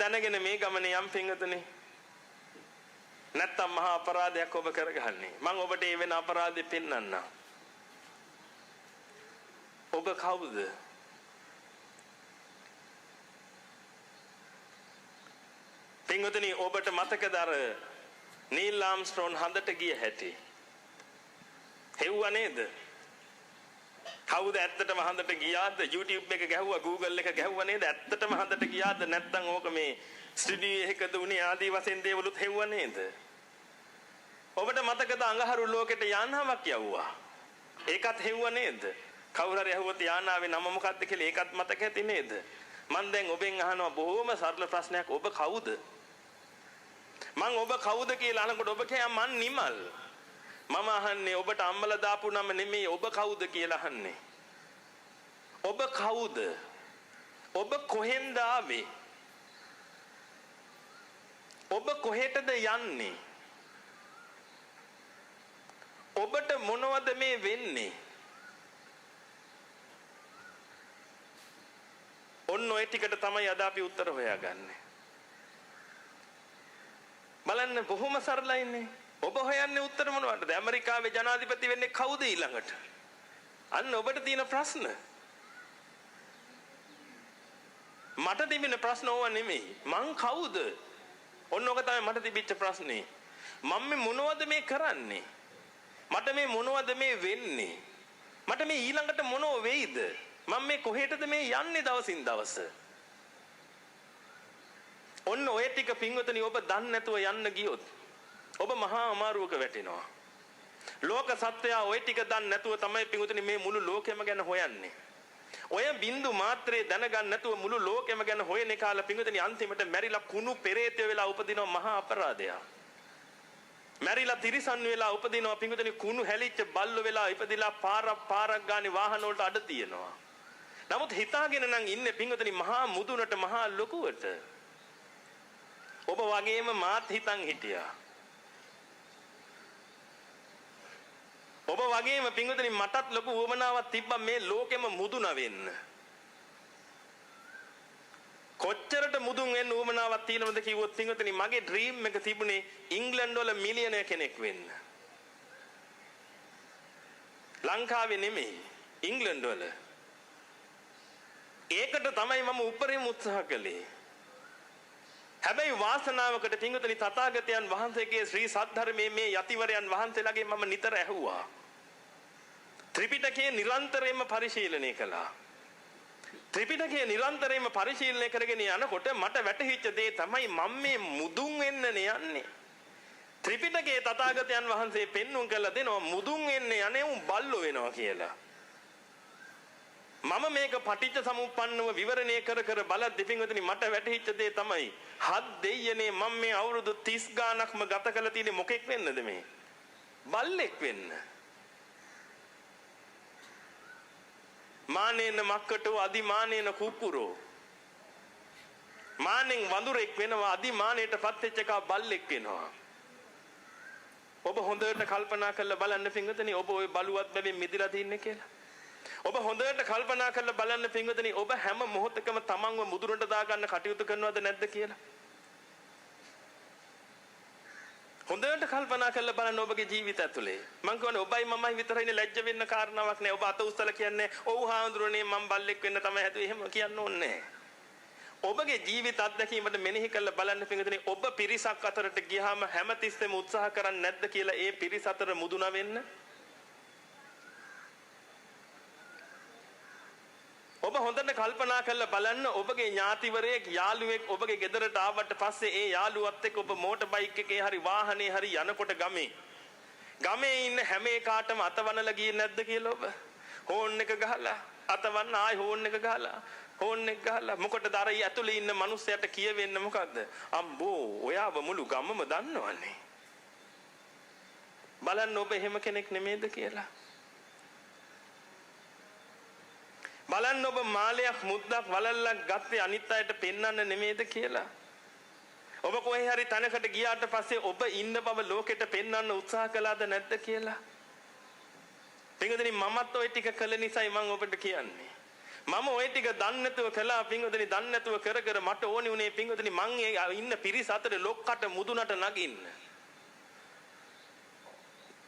දැනගෙන මේ ගමනේ යම් පින්වතුනි නැත්තම් මහා අපරාධයක් ඔබ කරගන්නේ. මම ඔබට ඒ වෙන අපරාධෙ පෙන්වන්නම්. ඔබ කවුද? පින්වතුනි ඔබට මතකද අර නීල් ආම්ස්ට්‍රෝන් හඳට ගිය හැටි? හෙව්වා නේද? කවුද ඇත්තටම හඳට ගියාද? YouTube එක ගැහුවා, Google එක ගැහුවා නේද? ඇත්තටම හඳට ගියාද නැත්නම් ඕක මේ ස්ටුඩියෝ එකකද උනේ ආදී වශයෙන් දේවලුත් හෙව්වා නේද? ඔබට මතකද අඟහරු ලෝකෙට යානාවක් යවුවා? ඒකත් හෙව්වා නේද? කවුරු හරි අහුවොත් යානාවේ නම මොකක්ද කියලා ඒකත් මතක ඇති නේද? මම දැන් ඔබෙන් අහනවා බොහොම සරල ප්‍රශ්නයක්. ඔබ කවුද? මං ඔබ කවුද කියලා අහනකොට ඔබ කියනවා මං නිමල්. මම අහන්නේ ඔබට අම්මලා දාපු නම නෙමෙයි, ඔබ කවුද කියලා අහන්නේ. ඔබ කවුද? ඔබ කොහෙන්ද ආවේ? ඔබ කොහෙටද යන්නේ? ඔබට මොනවද මේ වෙන්නේ? ඔන්න ඔය ටිකට තමයි අද අපි උත්තර හොයාගන්නේ. බලන්න බොහොම සරලයිනේ. ඔබ හොයන්නේ උත්තර මොනවටද? ඇමරිකාවේ ජනාධිපති වෙන්නේ කවුද ඊළඟට? අන්න ඔබට තියෙන ප්‍රශ්න. මට තිබෙන ප්‍රශ්න ඕවා නෙමෙයි. මං කවුද? ඔන්න ඔක තමයි මට තිබිච්ච ප්‍රශ්නේ. මම මේ මොනවද මේ කරන්නේ? මට මේ මොනවද මේ වෙන්නේ? මට මේ ඊළඟට මොනව වෙයිද? මම මේ කොහෙටද මේ යන්නේ දවසින් දවස? ඔන්න ඔය ටික පින්වතුනි ඔබ දන්නේ නැතුව යන්න ගියොත් ඔබ මහා අමාරුවක වැටෙනවා. ලෝක සත්‍යය ඔය ටික දන්නේ නැතුව තමයි පින්වතුනි මේ මුළු ලෝකෙම ගැන හොයන්නේ. ඔය බින්දු මාත්‍රේ දැනගන්න නැතුව මුළු ලෝකෙම ගැන හොයන කාල පින්වතුනි අන්තිමට මැරිලා කුණු පෙරේතය වෙලා උපදිනවා මහා අපරාධයක්. මැරිලා තිරිසන් වෙලා උපදිනවා පින්වතුනි කුණු හැලිච්ච බල්ලෝ වෙලා ඉපදිලා පාරක් ගානේ වාහන වලට අඩ තියෙනවා. නමුත් හිතාගෙන නම් ඉන්නේ පින්වතුනි මහා මුදුනට මහා ලොකුවට. ඔබ වගේම මාත් හිතන් හිටියා. ඔබ වගේම පින්වතුනි මටත් ලොකු උවමනාවක් තිබ්බා මේ ලෝකෙම මුදුන වෙන්න. කොච්චරට මුදුන් වෙන්න උවමනාවක් තියෙනවද කිව්වොත් පින්වතුනි මගේ ඩ්‍රීම් එක තිබුණේ ඉංග්ලන්ඩ් වල මිලියනර් කෙනෙක් වෙන්න. ලංකාවේ නෙමෙයි ඉංග්ලන්ඩ් වල. ඒකට තමයි මම උපරිම උත්සාහ කළේ. හැබැයි වාසනාවකට පින්වතුනි තථාගතයන් වහන්සේගේ ශ්‍රී සද්ධර්මයේ මේ යතිවරයන් වහන්සේලාගේ මම නිතර ඇහුවා. ත්‍රිපිටකය නිරන්තරයෙන්ම පරිශීලනය කළා. ත්‍රිපිටකය නිරන්තරයෙන්ම පරිශීලනය කරගෙන යනකොට මට වැටහිච්ච දේ තමයි මම මේ මුදුන් වෙන්න යන්නේ. ත්‍රිපිටකයේ තථාගතයන් වහන්සේ පෙන්වුම් කළා දෙනවා මුදුන් වෙන්න යන්නේ උන් බල්ලෝ වෙනවා කියලා. මම මේක පටිච්ච සමුප්පන්නව විවරණය කර බලද්දී පින්වතුනි මට වැටහිච්ච දේ තමයි හත් දෙයියනේ මම මේ අවුරුදු 30 ගානක්ම ගත කළ තියෙන්නේ මොකෙක් වෙන්නද මේ? බල්ලෙක් වෙන්න. මානේන මක්කටෝ අදිමානේන කුක්කුරෝ. මානෙන් වඳුරෙක් වෙනවා අදිමානේටපත් වෙච්ච එක බල්ලෙක් වෙනවා. ඔබ හොඳට කල්පනා කරලා බලන්න පින්වතුනි ඔබ ওই බලුවත් බැවින් මිදලා තින්නේ කියලා. ඔබ හොඳට කල්පනා කරලා බලන්න පින්වතුනි ඔබ හැම මොහොතකම තමන්ව මුදුනට දාගන්න කටයුතු කරනවද නැද්ද කියලා. හොඳට කල්පනා කරලා බලන්න ඔබගේ ජීවිතය ඇතුලේ. මම කියන්නේ ඔබයි මමයි විතරයිනේ ලැජ්ජ වෙන්න කාරණාවක් නෑ. ඔබ අත උස්සලා කියන්නේ ඔව් හාමුදුරනේ මම බල්ලෙක් වෙන්න තමයි හැදුවේ. එහෙම කියන්න ඕනේ නෑ. ඔබගේ ජීවිත අත්දැකීමට මෙනෙහි කරලා බලන්න පින්වතුනි ඔබ පිරිසක් අතරට ගියාම හැමතිස්සෙම උත්සාහ කරන්නේ නැද්ද කියලා ඒ පිරිස අතර මුදුන වෙන්න? ඔබ හොඳට කල්පනා කරලා බලන්න ඔබගේ ඥාතිවරයෙක් යාළුවෙක් ඔබගේ ගෙදරට ආවට පස්සේ ඒ යාළුවත් එක්ක ඔබ මෝටර් බයික් එකේ හරි වාහනේ හරි යනකොට ගමේ ඉන්න හැම එකාටම අතවනලා ගියේ නැද්ද කියලා ඔබ හෝන් එක ගහලා අතවන්න ආයි හෝන් එක ගහලා මොකටද අර ඇතුලේ ඉන්න මිනිස්සයාට කියවෙන්නේ මොකද්ද අම්බෝ ඔයාව මුළු ගමම දන්නවන්නේ බලන්න ඔබ එහෙම කෙනෙක් නෙමෙයිද කියලා බලන්න ඔබ මාලයක් මුද්දක් වලල්ලක් ගත්තේ අනිත් අයට පෙන්වන්න නෙමෙයිද කියලා. ඔබ කොහේ හරි තැනකට ගියාට පස්සේ ඔබ ඉන්න බව ලෝකෙට පෙන්වන්න උත්සාහ කළාද නැද්ද කියලා. පින්වතුනි මමත් ওই ටික කළ නිසායි මම ඔබට කියන්නේ. මම ওই ටික දන්නේ නැතුව කළා පින්වතුනි දන්නේ නැතුව කර කර මට ඕනි උනේ පින්වතුනි මං ඉන්න පිරිස අතර ලොක්කට මුදුනට නගින්න.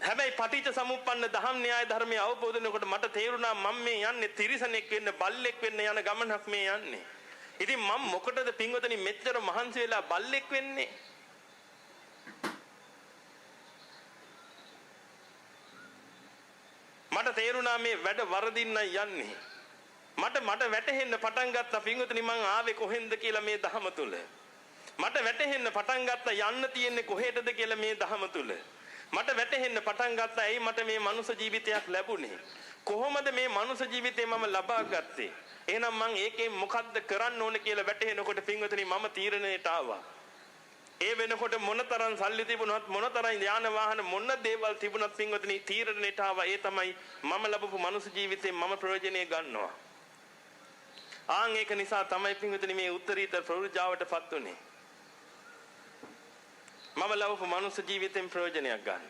හැබැයි පටිච්ච සමුප්පන්න දහම් න්‍යාය ධර්මයේ අවබෝධ වෙනකොට මට තේරුණා මම මේ යන්නේ තිරිසනෙක් වෙන්න බල්ලෙක් වෙන්න යන ගමනක් මේ යන්නේ. ඉතින් මම මොකටද පින්වතුනි මෙච්චර මහන්සි වෙලා බල්ලෙක් වෙන්නේ? මට තේරුණා මේ වැඩ වරදින්න යන්නේ. මට වැටහෙන්න පටන් ගත්තා පින්වතුනි මං ආවේ කොහෙන්ද කියලා මේ ධහම තුල. මට වැටහෙන්න පටන් ගත්තා යන්න තියෙන්නේ කොහෙටද කියලා මේ ධහම තුල. මට වැටහෙන්න පටන් ගත්තා ඇයි මට මේ මනුෂ්‍ය ජීවිතයක් ලැබුණේ? කොහොමද මේ මනුෂ්‍ය ජීවිතේ මම ලබා ගත්තේ? එහෙනම් මං ඒකෙන් මොකද්ද කරන්න ඕනේ කියලා වැටහෙනකොට පින්වතුනි මම තීරණයට ආවා. ඒ වෙනකොට මොනතරම් සල්ලි තිබුණත් මොනතරම් යාන වාහන මොන දේවල් තිබුණත් පින්වතුනි තීරණයට ආවා. ඒ තමයි මම ලැබපු මනුෂ්‍ය ජීවිතේ මම ප්‍රයෝජනෙ ගන්නවා. ආන් ඒක නිසා තමයි පින්වතුනි මේ උත්තරීතර ප්‍රවෘජාවටපත් උනේ. මම ලැබපු මනුෂ්‍ය ජීවිතෙන් ප්‍රයෝජනයක් ගන්න.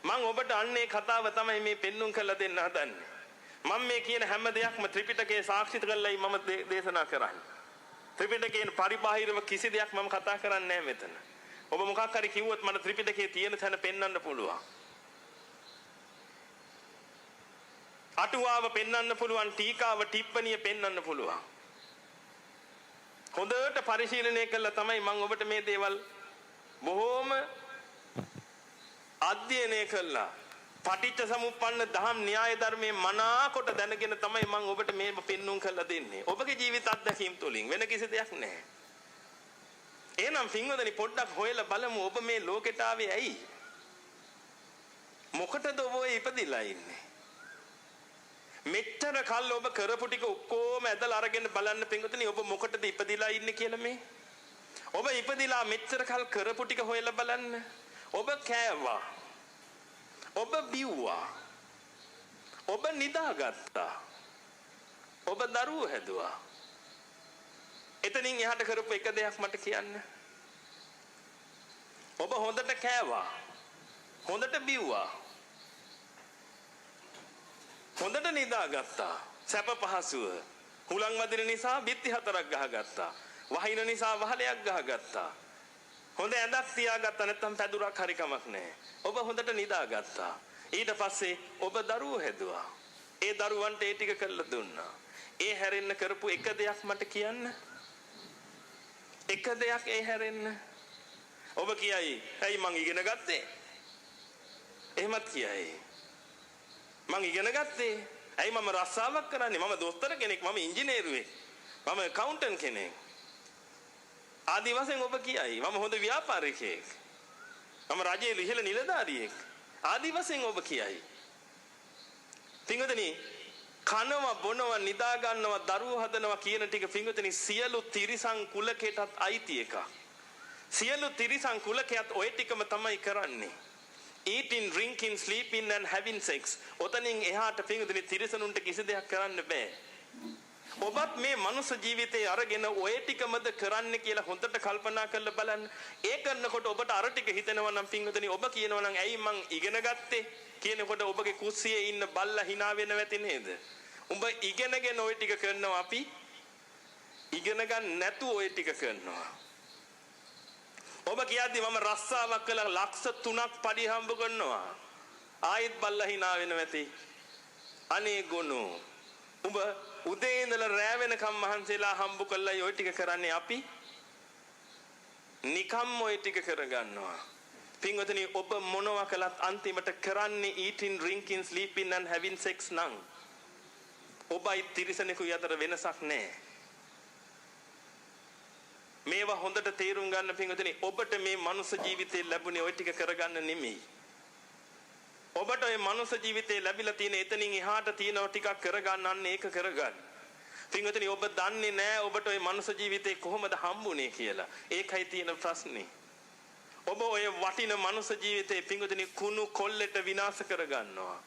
මම ඔබට අන්නේ කතාව තමයි මේ පෙන්눔 කරලා දෙන්න හදන්නේ. මම මේ කියන හැම දෙයක්ම ත්‍රිපිටකයේ සාක්ෂිත කරලායි මම දේශනා කරන්නේ. ත්‍රිපිටකයෙන් පරිබාහිරව කිසි දෙයක් මම කතා කරන්නේ නැහැ මෙතන. ඔබ මොකක් හරි කිව්වොත් මට ත්‍රිපිටකයේ තියෙන තැන පෙන්වන්න පුළුවන්. අටුවාව පෙන්වන්න පුළුවන්, ටීකාව ටිප්පණිය පෙන්වන්න පුළුවන්. හොඳට පරිශීලනය කළා තමයි මම ඔබට මේ දේවල් බොහෝම අධ්‍යයනය කළා. පටිච්ච සමුප්පන්න දහම් න්‍යාය ධර්මයේ මනාකොට දැනගෙන තමයි මම ඔබට මේ පෙන්눔 කරලා දෙන්නේ. ඔබගේ ජීවිත අත්දැකීම් තුලින් වෙන කිසි දෙයක් නැහැ. එහෙනම් පින්වදනි පොඩ්ඩක් හොයලා බලමු ඔබ මේ ලෝකෙට ආවේ ඇයි? මොකටද ඔබ ඉපදිලා ඉන්නේ? මෙච්චර කල් ඔබ කරපු ටික ඔක්කොම ඇදලා අරගෙන බලන්න පින්වදනි ඔබ මොකටද ඉපදිලා ඉන්නේ කියලා මේ? ඔබ ඉපදිලා මෙච්චර කල් කරපු ටික හොයලා බලන්න. ඔබ කෑවා. ඔබ බිව්වා. ඔබ නිදාගත්තා. ඔබ දරුවෝ හැදුවා. එතනින් එහාට කරපු එක දෙයක් මට කියන්න. ඔබ හොඳට කෑවා. හොඳට බිව්වා. හොඳට නිදාගත්තා. සැප පහසුව. හුලං වදින නිසා බිත්ති 4ක් ගහගත්තා. වහින නිසා වහලයක් ගහගත්තා. හොඳ ඇඳක් තියාගත්තා නැත්නම් පැදුරක් හරි කමක් නැහැ. ඔබ හොඳට නිදාගත්තා. ඊට පස්සේ ඔබ දරුවෝ හැදුවා. ඒ දරුවන්ට ඒ ටික කරලා දුන්නා. ඒ හැරෙන්න කරපු එක දෙයක් මට කියන්න. එක දෙයක් ඒ හැරෙන්න. ඔබ කියයි, "ඇයි මං ඉගෙන ගත්තේ?" එහෙමත් කියයි. "මං ඉගෙන ගත්තේ. ඇයි මම රස්සාවක් කරන්නේ? මම දොස්තර කෙනෙක්, මම ඉංජිනේරුවෙක්. මම ඇකවුන්ටන්ට් කෙනෙක්." ආදි වශයෙන් ඔබ කියයි, "මම හොඳ ව්‍යාපාරිකයෙක්. මම රජයේ ඉහළ නිලධාරියෙක්." ආදි වශයෙන් ඔබ කියයි. පින්වතුනි, කනවා බොනවා නිදා ගන්නවා දරුවෝ හදනවා කියන ටික පින්වතුනි සියලු තිරිසන් කුලකයටත් අයිති එකක්. සියලු තිරිසන් කුලකයට ওই ටිකම තමයි කරන්නේ. eating, drinking, sleeping and having sex. ඔතනින් එහාට පින්වතුනි තිරිසනුන්ට කිසි දෙයක් කරන්න බෑ. ඔබත් මේ මනුෂ්‍ය ජීවිතේ අරගෙන ඔය ටිකමද කරන්න කියලා හොඳට කල්පනා කරලා බලන්න. ඒ කරනකොට ඔබට අර ටික හිතෙනවා නම් පින්වතුනි ඔබ කියනවා නම් ඇයි මං ඉගෙන ගත්තේ කියනකොට ඔබගේ කුස්සියේ ඉන්න බල්ලා hina වෙනව ඇති නේද? උඹ ඉගෙනගෙන ওই ටික කරනවා, අපි ඉගෙන ගන්න නැතුව ওই ටික කරනවා. ඔබ කියද්දි මම රස්සාවක් කළා ලක්ෂ 3ක් පඩි හම්බ කරනවා. ආයෙත් බල්ලා hina වෙනව ඇති. අනේ ගොනෝ, උඹ උදේ ඉඳලා රෑ වෙනකම් මහන්සිලා හම්බ කළා ඔය ටික කරන්නේ, අපි නිකම් ඔය ටික කරගන්නවා. පින්වතුනි ඔබ මොනවා කළත් අන්තිමට කරන්නේ eating, drinking, sleeping and having sex නම් ඔබයි තිරිසනෙකුයි අතර වෙනසක් නැහැ. මේවා හොඳට තේරුම් ගන්න පින්වතුනි. ඔබට මේ මනුෂ්‍ය ජීවිතේ ලැබුණේ ওই ටික කරගන්න නෙමෙයි. ඔබට ওই මනුෂ්‍ය ජීවිතේ ලැබිලා තියෙන එතනින් එහාට තියෙනව ටිකක් කරගන්න, අන්න ඒක කරගන්න. පින්වතුනි ඔබ දන්නේ නැහැ ඔබට ওই මනුෂ්‍ය ජීවිතේ කොහොමද හම්බුනේ කියලා. ඒකයි තියෙන ප්‍රශ්නේ. ඔබ ඔය වටින මනුෂ්‍ය ජීවිතේ පින්වතුනි කුණු කොල්ලෙට විනාශ කරගන්නවා.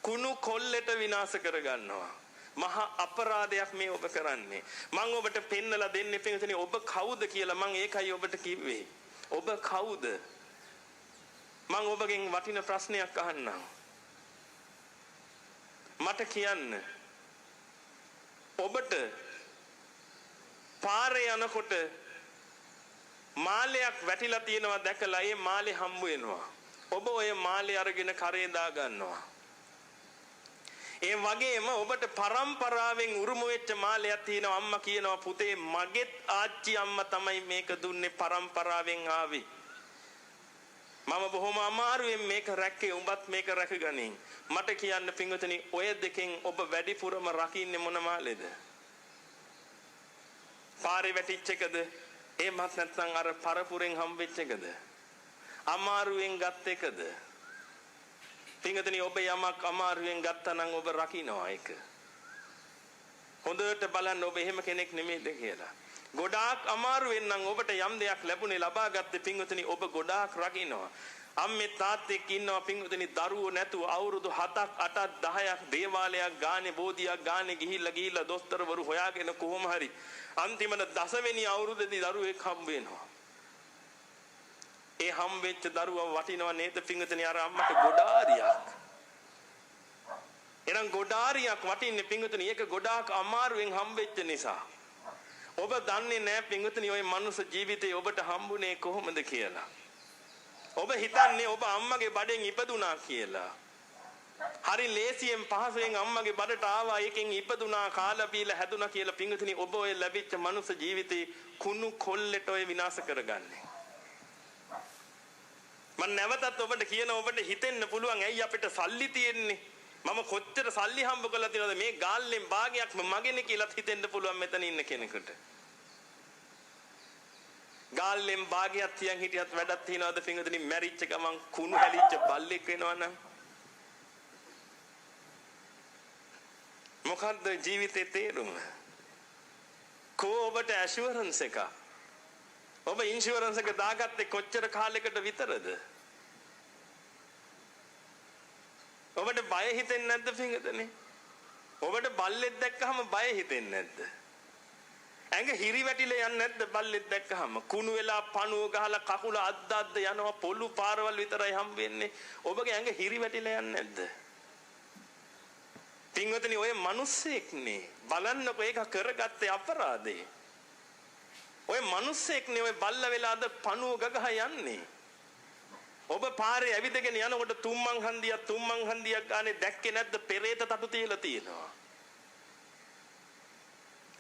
කුණු කොල්ලෙට විනාශ කරගන්නවා. මහා අපරාධයක් මේ ඔබ කරන්නේ. මම ඔබට පෙන්නලා දෙන්නේ පින්වතුනි ඔබ කවුද කියලා. මම ඒකයි ඔබට කිව්වේ. ඔබ කවුද? මම ඔබගෙන් වටින ප්‍රශ්නයක් අහන්නම්. මට කියන්න. ඔබට පාරේ යනකොට මාලයක් වැටිලා තියෙනවා දැකලා ඒ මාලේ හම්බ වෙනවා. ඔබ ඔය මාලේ අරගෙන කරේ දා ගන්නවා. ඒ වගේම ඔබට පරම්පරාවෙන් උරුම වෙච්ච මාලයක් තියෙනවා. අම්මා කියනවා පුතේ මගෙත් ආච්චි අම්මා තමයි මේක දුන්නේ පරම්පරාවෙන් ආවේ. මම බොහොම අමාරුවෙන් මේක රැක්කේ උඹත් මේක රැකගනින්. මට කියන්න පින්වතුනි ඔය දෙකෙන් ඔබ වැඩිපුරම රකින්නේ මොන මාලේද? පාරේ වැටිච්ච එකද? එහෙමත් නැත්නම් අර පරපුරෙන් හම්බෙච්ච එකද? අමාරුවෙන් ගත් එකද? පින්වතුනි ඔබ යමක් අමාරුවෙන් ගත්තා නම් ඔබ රකින්නවා ඒක. හොඳට බලන්න ඔබ එහෙම කෙනෙක් නෙමෙයිද කියලා. ගොඩාක් අමාරුවෙන් නම් ඔබට යම් දෙයක් ලැබුණේ ලබා ගත්තේ පින්වතුනි ඔබ ගොඩාක් රකින්නවා. අම්මේ තාත්තෙක් ඉන්නවා පින්වතුනි දරුවෝ නැතුව අවුරුදු 7ක් 8ක් 10ක් දේවාලයක් ගානේ බෝධියක් ගානේ ගිහිල්ලා දොස්තරවරු හොයාගෙන කොහොම හරි අන්තිමට 10 වෙනි අවුරුද්දේදී දරුවෙක් හම්බ වෙනවා. ඒ හම්බෙච්ච දරුවා වටිනව නේද පින්වතුනි අර අම්මට ගොඩාරියක්. එනම් ගොඩාරියක් වටින්නේ පින්වතුනි ඒක ගොඩාක් අමාරුවෙන් හම්බෙච්ච නිසා. ඔබ දන්නේ නැහැ පින්වතුනි ওই මනුස්ස ජීවිතේ ඔබට හම්බුනේ කොහොමද කියලා. ඔබ හිතන්නේ ඔබ අම්මගේ බඩෙන් ඉපදුනා කියලා. හරි ලේසියෙන් පහසුවෙන් අම්මගේ බඩට ආවා එකෙන් ඉපදුනා කාලා බීලා හැදුනා කියලා පින්වතුනි ඔබ ඔය ලැබිච්ච මනුස්ස ජීවිතේ කුණු කොල්ලෙට ඔය විනාශ කරගන්නේ. මම නැවතත් ඔබට කියන ඔබට හිතෙන්න පුළුවන් ඇයි අපිට සල්ලි තියෙන්නේ මම කොච්චර සල්ලි හම්බ කරලා තියෙනවද මේ ගාල්ලෙන් භාගයක්ම මගේනේ කියලා හිතෙන්න පුළුවන් මෙතන ඉන්න කෙනෙකුට. ගාල්ලෙන් භාගයක් තියන් හිටියත් වැඩක් තියනවද පින්වතුනි මැරිච්ච ගමන් කුණු හැලිච්ච බල්ලෙක් වෙනවනම් මොකද්ද ජීවිතේ තේරුම? කොහොමද ඇෂුරන්ස් එක? ඔබ ඉන්ෂුරන්ස් එක දාගත්තේ කොච්චර කාලයකට විතරද? ඔබට බය හිතෙන්නේ නැද්ද පින්වතුනි? ඔබට බල්ලෙක් දැක්කහම බය හිතෙන්නේ නැද්ද? ඇඟ හිරි වැටිලා යන්නේ නැද්ද බල්ලෙක් දැක්කහම? කුණු වෙලා පණුව ගහලා කකුල අද්දද්ද යනවා පොළු පාරවල් විතරයි හම් වෙන්නේ. ඔබගේ ඇඟ හිරි වැටිලා යන්නේ නැද්ද? පින්වතුනි ඔය මිනිස්සෙක්නේ බලන්නකො ඒක කරගත්තේ අපරාධේ. ඔය මිනිස්සෙක්නේ ඔය බල්ල වෙලා අද පණුව ගගහ යන්නේ. ඔබ පාරේ ඇවිදගෙන යනකොට තුම්මන් හන්දියක් ගානේ දැක්කේ නැද්ද පෙරේත තටු තියලා තියෙනවා.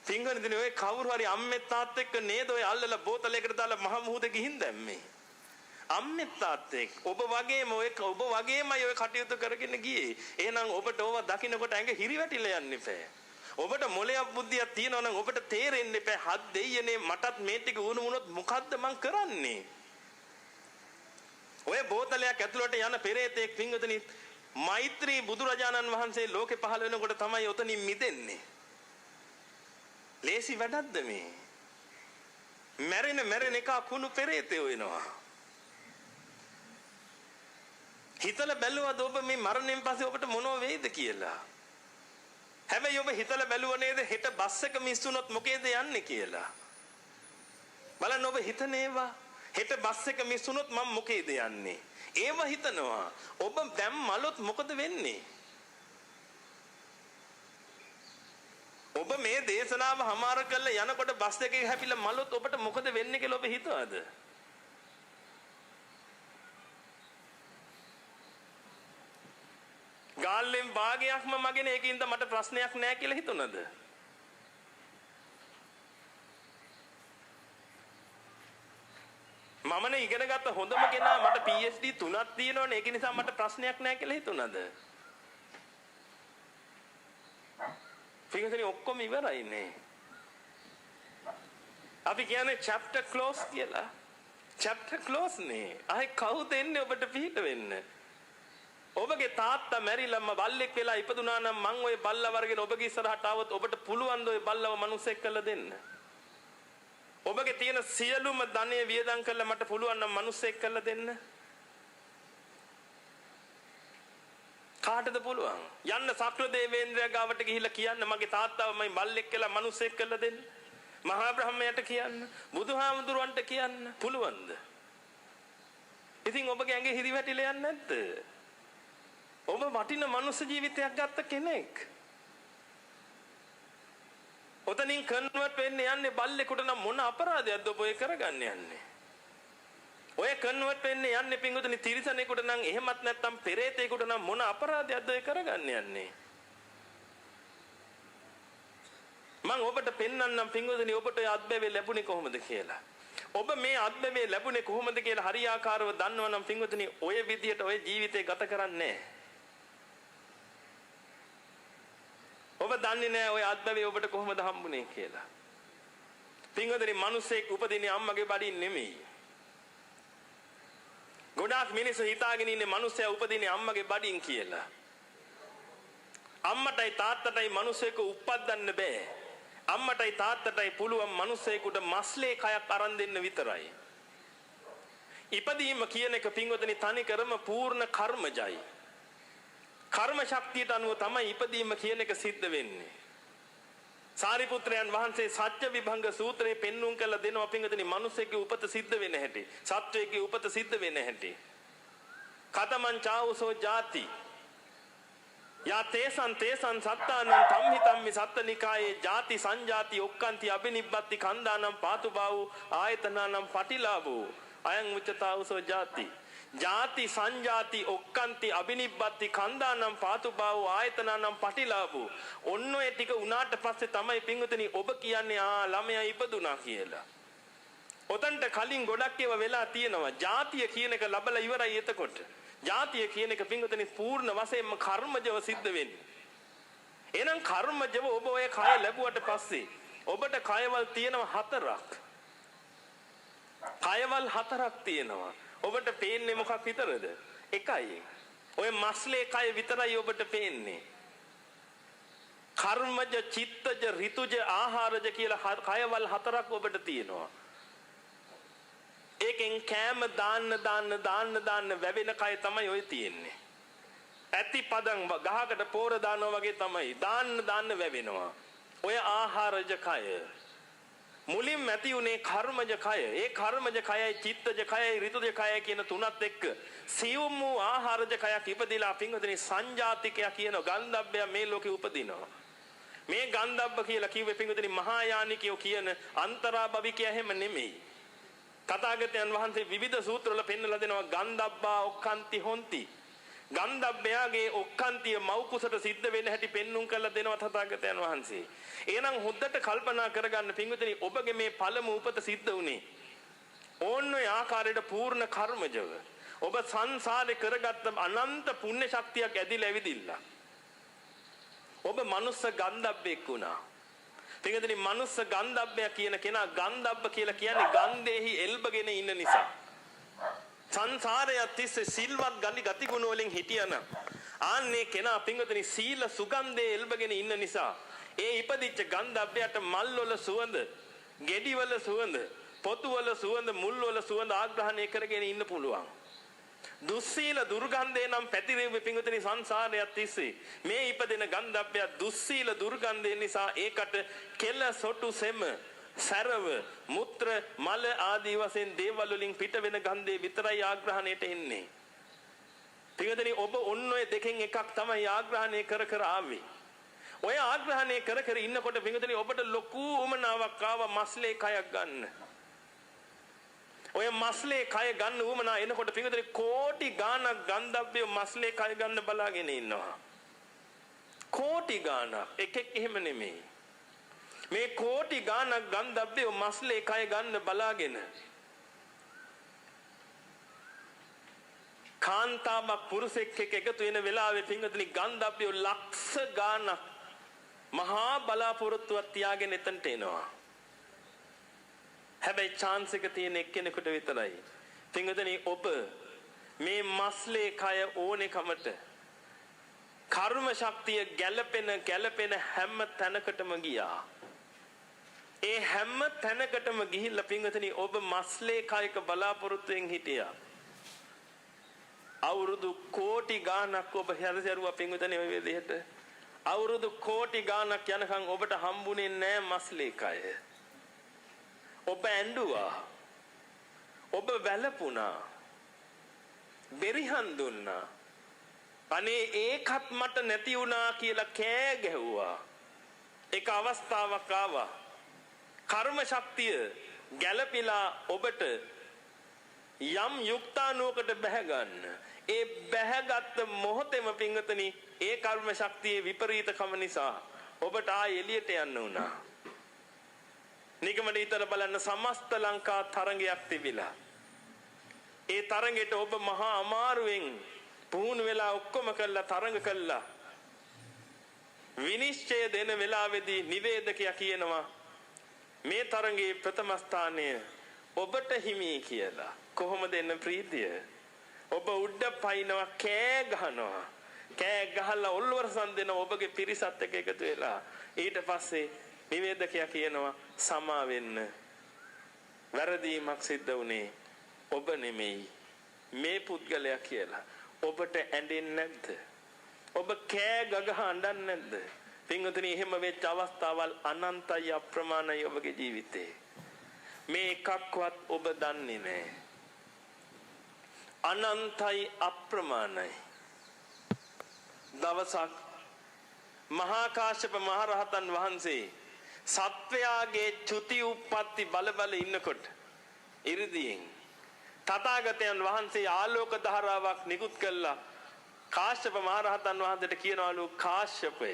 පින්වතුනි ඔය කවුරු හරි අම්මේ තාත්තෙක් නේද ඔය අල්ලලා බෝතලයකට දාලා මහ මුහුදේ ගිහින් දැම්මේ. අම්මේ තාත්තෙක් ඔබ වගේමයි ඔය කටයුතු කරගෙන ගියේ. එහෙනම් ඔබට ඕවා දකින්නකොට ඇඟ හිරි වැටිලා යන්න එපා. ඔබට මොලයක් බුද්ධියක් තියෙනවා නම් ඔබට තේරෙන්න එපා හත් දෙයියනේ මටත් මේ ටික වුණොත් මොකද්ද මං කරන්නේ? ඔය බෝතලයක් ඇතුළට යන පෙරේතෙක් පින්වතුනි මෛත්‍රී බුදුරජාණන් වහන්සේ ලෝකේ පහළ වෙනකොට තමයි ඔතනින් මිදෙන්නේ. ලේසි වැඩක්ද මේ? මැරෙන එක කුණු පෙරේතයෝ වෙනවා. හිතලා බැලුවද ඔබ මේ මරණයෙන් පස්සේ ඔබට මොනව වෙයිද කියලා? හැබැයි ඔබ හිතලා බැලුව නේද හෙට බස් එක මිස් වුණොත් මොකේද යන්නේ කියලා? බලන්න ඔබ හිතනේවා හෙට බස් එක මිස් වුණොත් මම මොකේද යන්නේ? ඒව හිතනවා. ඔබ දැන් මලොත් මොකද වෙන්නේ? ඔබ මේ දේශනාව හමාර කරලා යනකොට බස් එකේ හැපිලා මලොත් ඔබට මොකද වෙන්නේ කියලා ඔබ හිතවද? ගාල්ලෙන් භාගයක්ම මගේනේ ඒකින්ද මට ප්‍රශ්නයක් නැහැ කියලා හිතුණද? මමනේ ඉගෙන ගත්ත හොඳම කෙනා මට PhD 3ක් තියෙනවනේ ඒක නිසා මට ප්‍රශ්නයක් නැහැ කියලා හිතුණද? පින්වතුනි ඔක්කොම ඉවරයිනේ. අපි කියන්නේ chapter close කියලා. chapter close නේ. ආයි කවුද එන්නේ ඔබට පිට වෙන්න? ඔබගේ තාත්තා මැරිලාම බල්ලෙක් වෙලා ඉපදුනා නම් මං ওই බල්ලා වර්ගෙන ඔබගේ ඉස්සරහට ආවොත් ඔබට පුළුවන් ද ওই බල්ලව මිනිසෙක් කරලා දෙන්න? ඔබගේ තියෙන සියලුම ධනෙ වියදම් කරලා මට පුළුවන් නම් මිනිසෙක් කරලා දෙන්න? කාටද පුළුවන්? යන්න සක්‍ර දේවේන්ද්‍රයා ගාවට ගිහිල්ලා කියන්න මගේ තාත්තාව මයි බල්ලෙක් කියලා මිනිසෙක් කරලා දෙන්න. මහා බ්‍රහ්මයාට කියන්න, බුදුහාමුදුරන්ට කියන්න පුළුවන්ද? ඉතින් ඔබගේ ඇඟේ හිරි වැටිලා යන්නේ නැද්ද? ඔබ වටින මනුස්ස ජීවිතයක් ගත්ත කෙනෙක්. ඔතනින් කන්වර්ට් වෙන්න යන්නේ බල්ලෙකුට නම් මොන අපරාධයක්ද ඔබ ඔය කරගන්න යන්නේ? ඔය කන්වර්ට් වෙන්න යන්නේ පින්වතුනි තිරිසනෙකුට නම් එහෙමත් නැත්නම් පෙරේතෙකුට නම් මොන අපරාධයක්ද ඔය කරගන්න යන්නේ? මම ඔබට පෙන්වන්නම් පින්වතුනි ඔබට ඔය අත්බැවේ ලැබුණේ කොහොමද කියලා. ඔබ මේ අත්බැවේ ලැබුණේ කොහොමද කියලා හරියාකාරව දන්නවනම් පින්වතුනි ඔය විදියට ඔය ජීවිතේ ගත කරන්නේ නැහැ. ඔබ දන්නේ නැහැ ඔය අත්බැවේ ඔබට කොහොමද හම්බුනේ කියලා. පින්වතුනි මිනිස්සෙක් උපදින්නේ අම්මගේ බඩින් නෙමෙයි. ගොඩාක් මිනිස්සු හිතාගෙන ඉන්නේ මිනිස්සයා උපදින්නේ අම්මගේ බඩින් කියලා. අම්මටයි තාත්තටයි මිනිස්සෙක් උප්පද්දන්න බෑ. අම්මටයි තාත්තටයි පුළුවන් මිනිස්සෙකුට මස්ලේ කයක් අරන් දෙන්න විතරයි. ඉපදීම කියන එක පින්වතුනි තනි කරම පූර්ණ කර්මජයි. කර්ම ශක්තියට අනුව තමයි ඉපදීම කියන එක සිද්ධ වෙන්නේ. සාරිපුත්‍රයන් වහන්සේ සත්‍ය විභංග සූත්‍රයේ පෙන්වුම් කළ දෙනවා පින්වතුනි මිනිස්සෙක්ගේ උපත සිද්ධ වෙන හැටි. සත්වයේ උපත සිද්ධ වෙන හැටි. කතමං චාවසෝ ජාති යා තේසං සත්තානං තම්හි තම්මි සත්තනිකායේ ජාති සංජාති ඔක්칸ති අබිනිබ්බති කන්දානම් පාතුබාවු ආයතනානම් පටිලාභෝ අයං උච්චතාවසෝ ජාති ජාති සංජාති ඔක්칸ති අබිනිබ්බති කන්දානම් පාතුබාවු ආයතනානම් පටිලාභෝ ඔන්න ඔය ටික උනාට පස්සේ තමයි පින්වතුනි ඔබ කියන්නේ ළමයා ඉපදුනා කියලා. ඔතන්ට කලින් ගොඩක් ඒවා වෙලා තියෙනවා. ජාතිය කියන එක ලබලා ඉවරයි එතකොට. ජාතිය කියන එක පින්වතුනි පූර්ණ වශයෙන්ම කර්මජව සිද්ධ වෙන්නේ. එහෙනම් කර්මජව ඔබ ඔය කය ලැබුවට පස්සේ ඔබට කයවල් තියෙනවා 4ක්. කයවල් 4ක් තියෙනවා. ඔබට පේන්නේ මොකක් විතරද? එකයි. ඔය මස්ලේ කය විතරයි ඔබට පේන්නේ. කර්මජ, චිත්තජ, ඍතුජ, ආහාරජ කියලා කයවල් 4ක් ඔබට තියෙනවා. ඒකෙන් කෑම දාන්න වැවෙන කය තමයි ඔය තියෙන්නේ. ඇති පදන් ගහකට පෝර දානවා වගේ තමයි දාන්න වැවෙනවා. ඔය ආහාරජ කය. මුලින්ම ඇති උනේ කර්මජ කය. ඒ කර්මජ කයයි චිත්තජ කයයි ඍතුජ කයයි කියන තුනත් එක්ක සියුම් වූ ආහාරජ කයක් ඉපදිලා පින්වතුනි සංජාතිකයා කියන ගන්ධබ්බය මේ ලෝකේ උපදිනවා. මේ ගන්ධබ්බ කියලා කිව්වේ පින්වතුනි මහායානිකයෝ කියන අන්තරාභවිකයා හැම නෙමෙයි. තථාගතයන් වහන්සේ විවිධ සූත්‍රවල පෙන්වලා දෙනවා ගන්ධබ්බා ඔක්칸ති හොಂತಿ. ගන්ධබ්බයාගේ ඔක්칸තිය මව් කුසට සිද්ධ වෙන හැටි පෙන්눔 කරලා දෙනවා තථාගතයන් වහන්සේ. එහෙනම් හොද්දට කල්පනා කරගන්න පින්විතනි ඔබගේ මේ පළමු උපත සිද්ධ වුණේ ඕන්න ඔය ආකාරයට පූර්ණ කර්මජව. ඔබ සංසාරේ කරගත්ත අනන්ත පුණ්‍ය ශක්තියක් ඇදිලා ඇවිදිලා. ඔබ මනුස්ස ගන්ධබ්බෙක් වුණා. පින්විතනි මනුස්ස ගන්ධබ්බය කියන කෙනා ගන්ධබ්බ කියලා කියන්නේ ගන්ධෙහි එල්බගෙන ඉන්න නිසා. සංසාරයේ තිස්සේ සිල්වත් ගති ගුණ වලින් හිටියනම් ආන්නේ කෙනා පින්වතුනි සීල සුගන්ධයේ එල්බගෙන ඉන්න නිසා ඒ ඉපදිච්ච ගන්ධබ්බයට මල් වල සුවඳ, ගෙඩි වල සුවඳ, පොතු වල සුවඳ, මුල් වල සුවඳ ආග්‍රහණය කරගෙන ඉන්න පුළුවන්. දුස්සීල දුර්ගන්ධේ නම් පැතිරෙන්නේ පින්වතුනි සංසාරයේ තිස්සේ මේ ඉපදෙන ගන්ධබ්බය දුස්සීල දුර්ගන්ධය නිසා ඒකට කෙල සොටු සෙම සරව මුත්‍ර මල ආදී වශයෙන් දේවල් වලින් පිට වෙන ගන්ධේ විතරයි ආග්‍රහණයට එන්නේ. පිටුදෙනි ඔබ ඔන්න ඔය දෙකෙන් එකක් තමයි ආග්‍රහණය කර ආවේ. ඔය ආග්‍රහණය කර ඉන්නකොට පිටුදෙනි ඔබට ලොකු උමනාවක් ආවා මස්ලේ කයක් ගන්න. ඔය මස්ලේ කය ගන්න උමනා එනකොට පිටුදෙනි කෝටි ගාණක් ගන්ධබ්බය මස්ලේ කය ගන්න බලාගෙන ඉන්නවා. කෝටි ගාණක් එකෙක් එහෙම නෙමෙයි. මේ කෝටි ගාණක් ගන්ධබ්බය මස්ලේ කය ගන්න බලාගෙන කාන්තාවක් පුරුෂෙක් එක්ක එකතු වෙන වෙලාවේ පින්වතුනි ගන්ධබ්බය ලක්ෂ ගාණක් මහා බලාපොරොත්තුවක් තියාගෙන එතනට එනවා. හැබැයි chance එක තියෙන එක්කෙනෙකුට විතරයි. පින්වතුනි ඔබ මේ මස්ලේ කය ඕනෙකමට කර්ම ශක්තිය ගැළපෙන හැම තැනකටම ගියා. ඒ හැම තැනකටම ගිහිල්ලා පින්වතුනි ඔබ මස්ලේ කයක බලාපොරොත්තුෙන් හිටියා. අවුරුදු කෝටි ගාණක් ඔබ හැරසරුවා පින්වතුනි ඔය විදිහට. අවුරුදු කෝටි ගාණක් යනකම් ඔබට හම්බුනේ නෑ මස්ලේ කය. ඔබ ඇඬුවා. ඔබ වැළපුණා. බෙරිහන් දුන්නා. අනේ ඒකත් මට නැති වුණා කියලා කෑ ගැහුවා. එක අවස්ථාවක් ආවා කර්ම ශක්තිය ගැළපිලා ඔබට යම් යුක්තානුවකට බැහැ ගන්න. ඒ බැහැගත් මොහොතේම පින්වතුනි ඒ කර්ම ශක්තියේ විපරීතකම නිසා ඔබට ආයෙ එළියට යන්න වුණා. නිකමඩ ඊතර බලන්න සමස්ත ලංකා තරඟයක් තිබිලා. ඒ තරඟෙට ඔබ මහා අමාරුවෙන් පුහුණු වෙලා ඔක්කොම කළා තරඟ කළා. විනිශ්චය දෙන වෙලාවේදී නිවේදකයා කියනවා මේ තරඟයේ ප්‍රථම ස්ථානය ඔබට හිමි කියලා. කොහොමද එන්න ප්‍රීතිය? ඔබ උඩ පයින්නවා කෑ ගහනවා. කෑ ගහලා ඔල්වරසන් දෙන ඔබගේ පිරිසත් එක්ක එකතු වෙලා ඊට පස්සේ නිවේදකයා කියනවා සමා වෙන්න. වැරදීමක් සිද්ධ වුණේ ඔබ නෙමෙයි මේ පුද්ගලයා කියලා. ඔබට ඇඬෙන්නේ නැද්ද? ඔබ කෑ ගගහ අඬන්නේ නැද්ද? පින්වතුනි එහෙම වෙච්ච අවස්ථාවල් අනන්තයි අප්‍රමාණයි ඔබගේ ජීවිතේ. මේ එකක්වත් ඔබ දන්නේ නැහැ. අනන්තයි අප්‍රමාණයි. දවසක් මහා කාශ්‍යප මහ රහතන් වහන්සේ සත්වයාගේ චුති උප්පත්ති බල ඉන්නකොට ඉරිදීන් තථාගතයන් වහන්සේ ආලෝක ධාරාවක් නිකුත් කළා. කාශ්‍යප මහ රහතන් වහන්සේට කියනවලු කාශ්‍යපය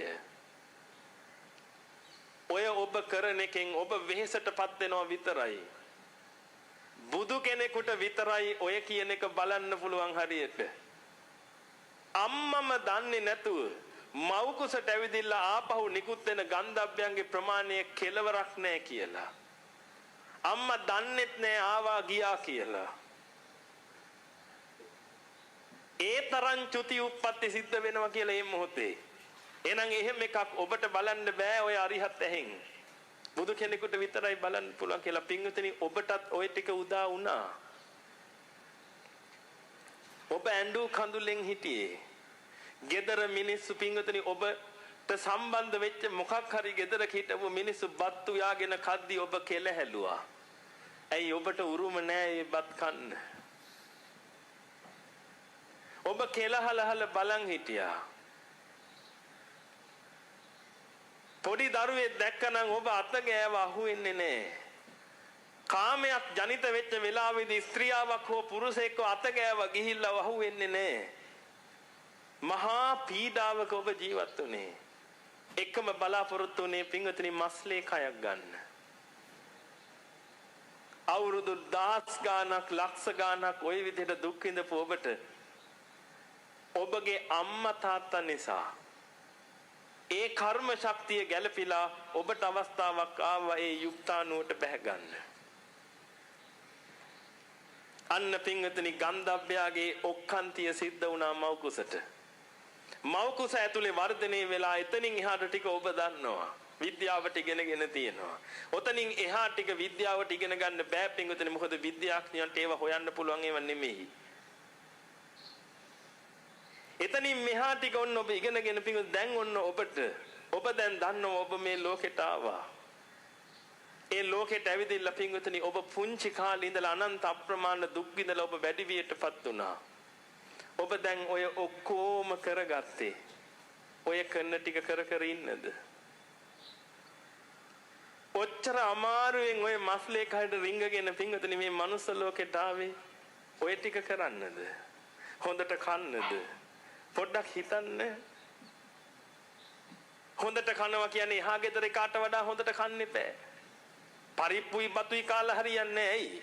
ඔය ඔබ කරන එකෙන් ඔබ වෙහෙසටපත් වෙනවා විතරයි. බුදු කෙනෙකුට විතරයි ඔය කියන එක බලන්න පුළුවන් හරියට. අම්මම දන්නේ නැතුව මව් කුසට ඇවිදිලා ආපහු නිකුත් වෙන ගන්ධබ්බයන්ගේ ප්‍රමාණය කෙලවරක් නැහැ කියලා. අම්මා දන්නෙත් නැහැ ආවා ගියා කියලා. ඒ තරම් චුති උප්පත්ති සිද්ධ වෙනවා කියලා මේ මොහොතේ. එහෙනම් එහෙම එකක් ඔබට බලන්න බෑ ඔය අරිහත් ඇහෙන්. බුදු කෙනෙකුට විතරයි බලන්න පුළුවන් කියලා. පින්විතනි ඔබටත් ওই ටික උදා වුණා. ඔබ ඇඬු කඳුලෙන් හිටියේ. gedara මිනිස්සු පින්විතනි ඔබට සම්බන්ධ වෙච්ච මොකක් හරි gedara හිටපු මිනිස්සු බත් උයාගෙන කද්දි ඔබ කෙල හැලුවා. ඇයි ඔබට උරුම නෑ මේ බත් කන්න? ඔබ කෙල හලහල බලන් හිටියා. පොඩි දරුවෙක් දැක්කනම් ඔබ අත ගෑව අහුවෙන්නේ නැහැ. කාමයක් ජනිත වෙච්ච වෙලාවේදී ස්ත්‍රියාවක් හෝ පුරුෂයෙක්ව අත ගෑව ගිහිල්ලා අහුවෙන්නේ නැහැ. මහා පීඩාවක ඔබ ජීවත් වුණේ. එකම බලාපොරොත්තු වුණේ පින්වතුනි මස්ලේ කයක් ගන්න. අවුරුදු 10 ගාණක් ලක්ෂ ගාණක් ওই විදිහට දුක් විඳපු ඔබට ඔබගේ අම්මා තාත්තා නිසා ඒ කර්ම ශක්තිය ගැළපිලා ඔබට අවස්ථාවක් ආවා ඒ යුක්තානුවට බැහැ ගන්න. අන්න පින්වතුනි ගන්ධබ්බයාගේ ඔක්කාන්තිය සිද්ධ වුණා මව් කුසට. මව් කුස ඇතුලේ වර්ධනය වෙලා එතනින් එහාට ටික ඔබ දන්නවා. විද්‍යාවට ඉගෙනගෙන තියෙනවා. ඔතනින් එහා ටික විද්‍යාවට ඉගෙන ගන්න බෑ පින්වතුනි. මොකද විද්‍යාඥයන්ට ඒව හොයන්න පුළුවන් ඒවා නෙමෙයි. එතනින් මෙහා ටික ඔන්න ඔබ ඉගෙනගෙන පින්වතුනි දැන් ඔන්න ඔබ දැන් දන්නවා ඔබ මේ ලෝකෙට ආවා. ඒ ලෝකෙට ඇවිදilla පින්වතුනි ඔබ පුංචි කාලේ ඉඳලා අනන්ත අප්‍රමාණ දුක් විඳලා ඔබ වැඩි වියටපත් වුණා. ඔබ දැන් ඔය ඔක්කොම කරගත්තේ ඔය කරන ටික කර ඉන්නද? ඔච්චර අමාරුවෙන් ඔය මස්ලේ කහට රිංගගෙන පින්වතුනි මේ මනුස්ස ලෝකෙට ආවේ ඔය ටික කරන්නද? හොඳට කන්නද? පොඩ්ඩක් හිතන්න. හොඳට කනවා කියන්නේ එහා ගෙදර එකාට වඩා හොඳට කන්න එපා. පරිප්පුයි බතුයි කාලා හරියන්නේ ඇයි?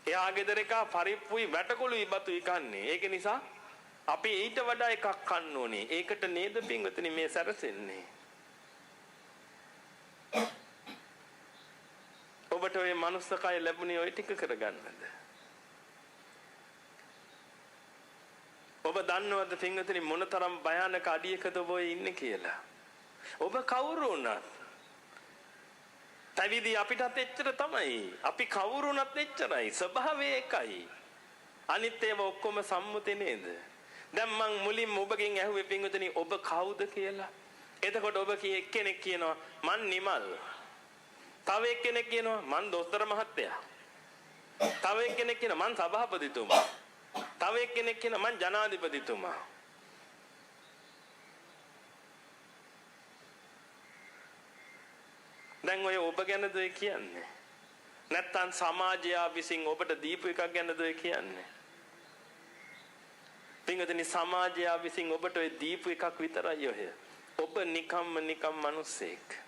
එහා ගෙදර එකා පරිප්පුයි වැටකොළුයි බතුයි කන්නේ. ඒක නිසා අපි ඊට වඩා එකක් කන්න ඕනේ. ඒකට නේද පින්වතුනි මේ සැරසෙන්නේ. ඔබට ඔය මනුස්ස කය ලැබුණේ ඔය ටික කරගන්නද? ඔබ දන්නවද පින්වතුනි මොනතරම් භයානක අඩියකද ඔබ ඉන්නේ කියලා? ඔබ කවුරු වුණත් පැවිදි අපිටත් එච්චර තමයි. අපි කවුරු වුණත් එච්චරයි. ස්වභාවය එකයි. අනිත් ඒවා ඔක්කොම සම්මුති නේද? දැන් මං මුලින්ම ඔබගෙන් ඇහුවේ පින්වතුනි ඔබ කවුද කියලා. එතකොට ඔබ එක්කෙනෙක් කියනවා මං නිමල්. තව එක්කෙනෙක් කියනවා මං දොස්තර මහත්තයා. තව එක්කෙනෙක් කියනවා මං සභාපතිතුමා. තව එක්කෙනෙක් කියනවා මං ජනාධිපතිතුමා. දැන් ඔය ඔබ ගැනද ඔය කියන්නේ? නැත්තම් සමාජය විසින් ඔබට දීපු එකක් ගැනද ඔය කියන්නේ? පින්වතුනි සමාජය විසින් ඔබට ඔය දීපු එකක් විතරයි ඔය. ඔබ නිකම්ම මිනිස්සෙක්.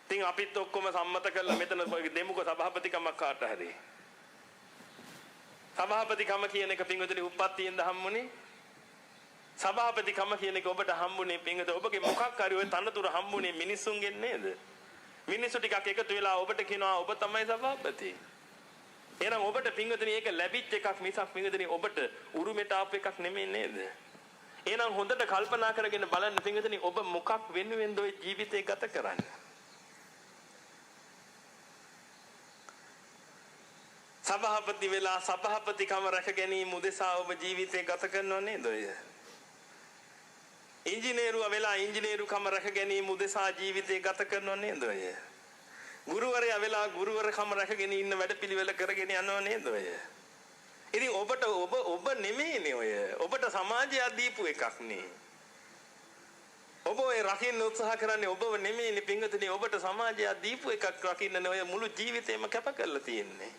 ඉතින් අපිත් ඔක්කොම සම්මත කරලා මෙතන දෙමුකෝ සභාපතිකමක් කාට හරි. සභාපතිකම කියන එක පින්වතුනි උප්පත්තියෙන්ද හම්බුනේ? සභාපතිකම කියන එක ඔබට හම්බුනේ පින්වතුනි ඔබගේ මොකක් හරි ඔය තනතුර හම්බුනේ මිනිස්සුන්ගෙන් නේද? මිනිස්සු ටිකක් එකතු වෙලා ඔබට කියනවා ඔබ තමයි සභාපති. එහෙනම් ඔබට පින්වතුනි ඒක ලැබිච්ච එකක් මිසක් පින්වතුනි ඔබට උරුමෙට ආපු එකක් නෙමෙයි නේද? එහෙනම් හොඳට කල්පනා කරගෙන බලන්න පින්වතුනි ඔබ මොකක් වෙනුවෙන්ද ඔය ජීවිතේ ගත කරන්නේ? සභාපති වෙලා සභාපතිකම රැක ගැනීම උදෙසා ඔබ ජීවිතේ ගත කරනව නේද ඔය? ඉංජිනේරුවා වෙලා ඉංජිනේරුකම රැක ගැනීම උදෙසා ජීවිතේ ගත කරනව නේද ඔය? ගුරුවරයා වෙලා ගුරුවරකම රැකගෙන ඉන්න වැඩපිළිවෙල කරගෙන යනව නේද ඔය? ඉතින් ඔබට ඔබ නෙමෙයිනේ ඔය. ඔබට සමාජය දීපු එකක් නේ. ඔබ ඔය රකින්න උත්සාහ කරන්නේ ඔබව නෙමෙයිනේ පින්වතුනි. ඔබට සමාජය දීපු එකක් රකින්නනේ ඔය මුළු ජීවිතේම කැප කරලා තියෙන්නේ.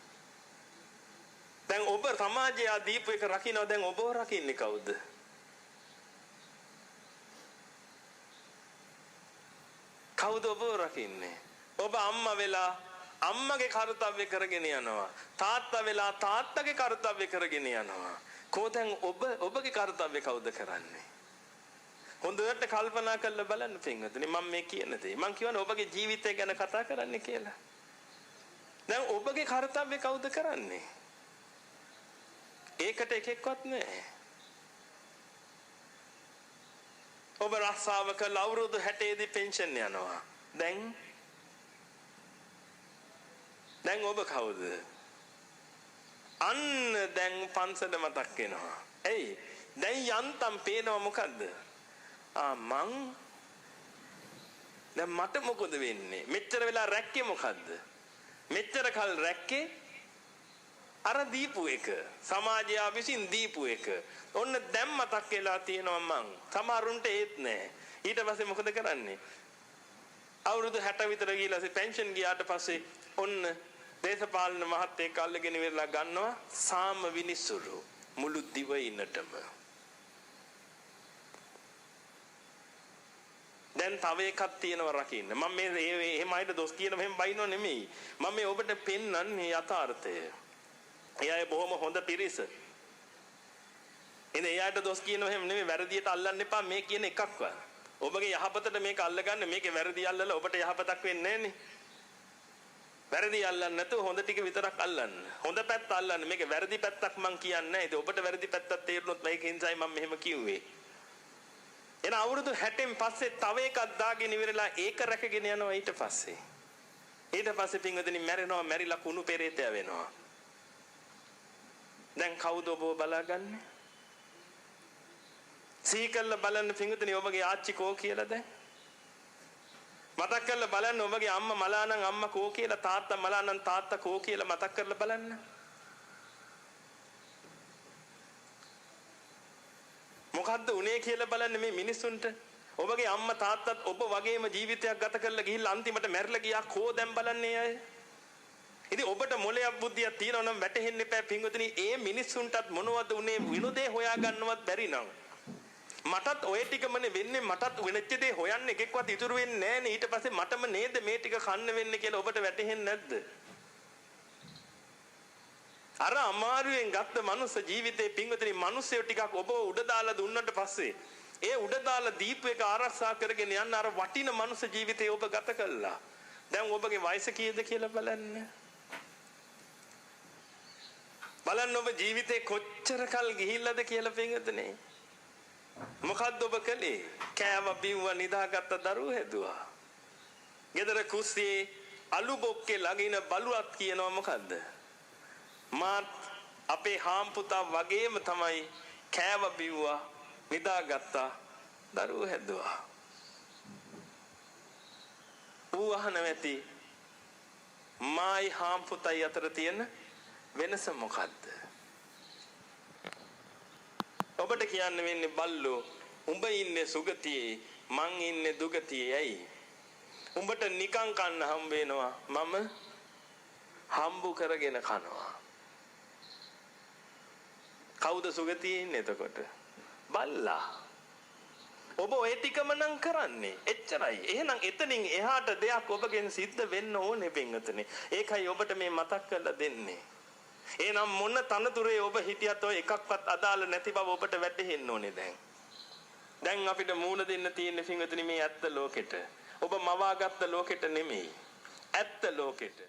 දැන් ඔබ සමාජය දීපු එක රකින්නවා. දැන් ඔබව රකින්නේ කවුද? කවුද ඔබව රකින්නේ? ඔබ අම්මා වෙලා අම්මගේ කාර්යය කරගෙන යනවා. තාත්තා වෙලා තාත්තගේ කාර්යය කරගෙන යනවා. කොහෙන් ඔබගේ කාර්යය කවුද කරන්නේ? හොඳට කල්පනා කරලා බලන්න පින්වතුනි මම මේ කියන දේ. මම කියවනේ ඔබගේ ජීවිතය ගැන කතා කරන්න කියලා. දැන් ඔබගේ කාර්යය කවුද කරන්නේ? ඒකට එකෙක්වත් නැහැ. ඔබ රස්සාව කළ අවුරුදු 60 දී පෙන්ෂන් යනවා. දැන් ඔබ කවුද? අන්න දැන් පන්සල මතක් වෙනවා. එයි දැන් යන්තම් පේනව මොකද්ද? දැන් මට මොකද වෙන්නේ? මෙච්චර වෙලා රැක්කේ මොකද්ද? මෙච්චර කල් රැක්කේ අර දීපු එක. සමාජය විසින් දීපු එක. ඔන්න දැන් මතක් වෙලා තියෙනවා මං. සමහරුන්ට ඒත් නැහැ. ඊට පස්සේ මොකද කරන්නේ? අවුරුදු 60 විතර ගිහලා පෙන්ෂන් ගියාට පස්සේ ඔන්න දේශපාලන මහත්තයෙක් අල්ලගෙන ඉවරලා ගන්නවා සාම විනිසුරු මුළු දිවයිනටම. දැන් තව එකක් තියෙනවා රකින්න. මම මේ එහෙම අයිට දොස් කියන මෙහෙම බයිනෝ නෙමෙයි. මම මේ ඔබට පෙන්වන්නේ යථාර්ථය. එයාගේ බොහොම හොඳ පිරිස. ඉතින් එයාට දොස් කියනවා එහෙම නෙමෙයි වැරදියට අල්ලන්න එපා මේ කියන එකක්වත්. ඔබගේ යහපතට මේක අල්ලගන්න මේකේ වැරදි අල්ලලා ඔබට යහපතක් වෙන්නේ නැහනේ. වැරදි අල්ලන්න නැතුව හොඳ ටික විතරක් අල්ලන්න. හොඳ පැත්ත අල්ලන්න. මේකේ වැරදි පැත්තක් මං කියන්නේ නැහැ. ඒක ඔබට වැරදි පැත්තක් තේරුනොත් මේකෙන් සයි මම මෙහෙම කිව්වේ. එන අවුරුදු 60න් පස්සේ තව එකක් දාගෙන ඉවරලා ඒක රැකගෙන යනවා ඊට පස්සේ. ඊට පස්සේ පින්වදින මැරෙනවා මැරිලා කුණු පෙරේතය වෙනවා. දැන් කවුද ඔබව බලාගන්නේ? සීකල්ල බලන්න පින්වදින ඔබගේ ආච්චි කෝ කියලා දැන්. මතක් කරලා බලන්න ඔබගේ අම්මා මලා නම් අම්මා කෝ කියලා තාත්තා මලා නම් තාත්තා කෝ කියලා මතක් කරලා බලන්න. මොකද්ද උනේ කියලා බලන්න මේ මිනිසුන්ට. ඔබගේ අම්මා තාත්තත් ඔබ වගේම ජීවිතයක් ගත කරලා ගිහිල්ලා අන්තිමට මැරිලා ගියා කෝ දැන් බලන්නේ අය. ඉතින් ඔබට මොලයක් බුද්ධියක් තියෙනවා නම් වැටහෙන්න එපා පින්වතුනි ඒ මිනිසුන්ටත් මොනවද උනේ විනෝදේ හොයා ගන්නවත් බැරි නම්. මටත් ඔය ටිකමනේ වෙන්නේ මටත් වෙනච්ච දේ හොයන්න එකෙක්වත් ඉතුරු වෙන්නේ නැහනේ ඊට පස්සේ මටම නේද මේ ටික කන්න වෙන්නේ කියලා ඔබට වැටහෙන්නේ නැද්ද? අර අමාරුවෙන් ගත්ත මනුස්ස ජීවිතේ පින්වතුනි මිනිස්සු ටිකක් ඔබ උඩ දාලා දුන්නට පස්සේ ඒ උඩ දාලා දීපු එක ආරක්ෂා කරගෙන යන්න අර වටින මනුස්ස ජීවිතේ ඔබ ගත කළා. දැන් ඔබගේ වයස කීයද කියලා බලන්න. බලන්න ඔබ ජීවිතේ කොච්චර කල් ගිහිල්ලාද කියලා පින්වතුනි. මොකද්ද ඔබ කළේ? කෑව බිව්ව නිදාගත්ත දරුවෝ හැදුවා. ගෙදර කුස්සියේ අලු බොක්කේ ළඟින බලුවත් කියනවා මොකද්ද? මාත් අපේ හාම්පුතා වගේම තමයි කෑව බිව්වා නිදාගත්තා දරුවෝ හැදුවා. ඌ අහන නැති මායි හාම්පුතයි අතර තියෙන වෙනස මොකද්ද? ඔබට කියන්න වෙන්නේ බල්ලෝ උඹ ඉන්නේ සුගතියේ මං ඉන්නේ දුගතියේ ඇයි? උඹට නිකන් කන්න හම්බ වෙනවා මම හම්බු කරගෙන කනවා. කවුද සුගතියේ ඉන්නේ එතකොට? බල්ලා. ඔබ ඔය ටිකම නම් කරන්නේ. එච්චරයි. එහෙනම් එතනින් එහාට දෙයක් ඔබගෙන් සිද්ධ වෙන්න ඕනේ පින්වතුනි. ඒකයි ඔබට මේ මතක් කරලා දෙන්නේ. එහෙනම් මොන තනතුරේ ඔබ හිටියත් ඔය එකක්වත් අදාළ නැති බව ඔබට වැටහෙන්න ඕනේ දැන්. දැන් අපිට මූණ දෙන්න තියෙන පින්වතුනි මේ ඇත්ත ලෝකෙට. ඔබ මවාගත්ත ලෝකෙට නෙමෙයි. ඇත්ත ලෝකෙට.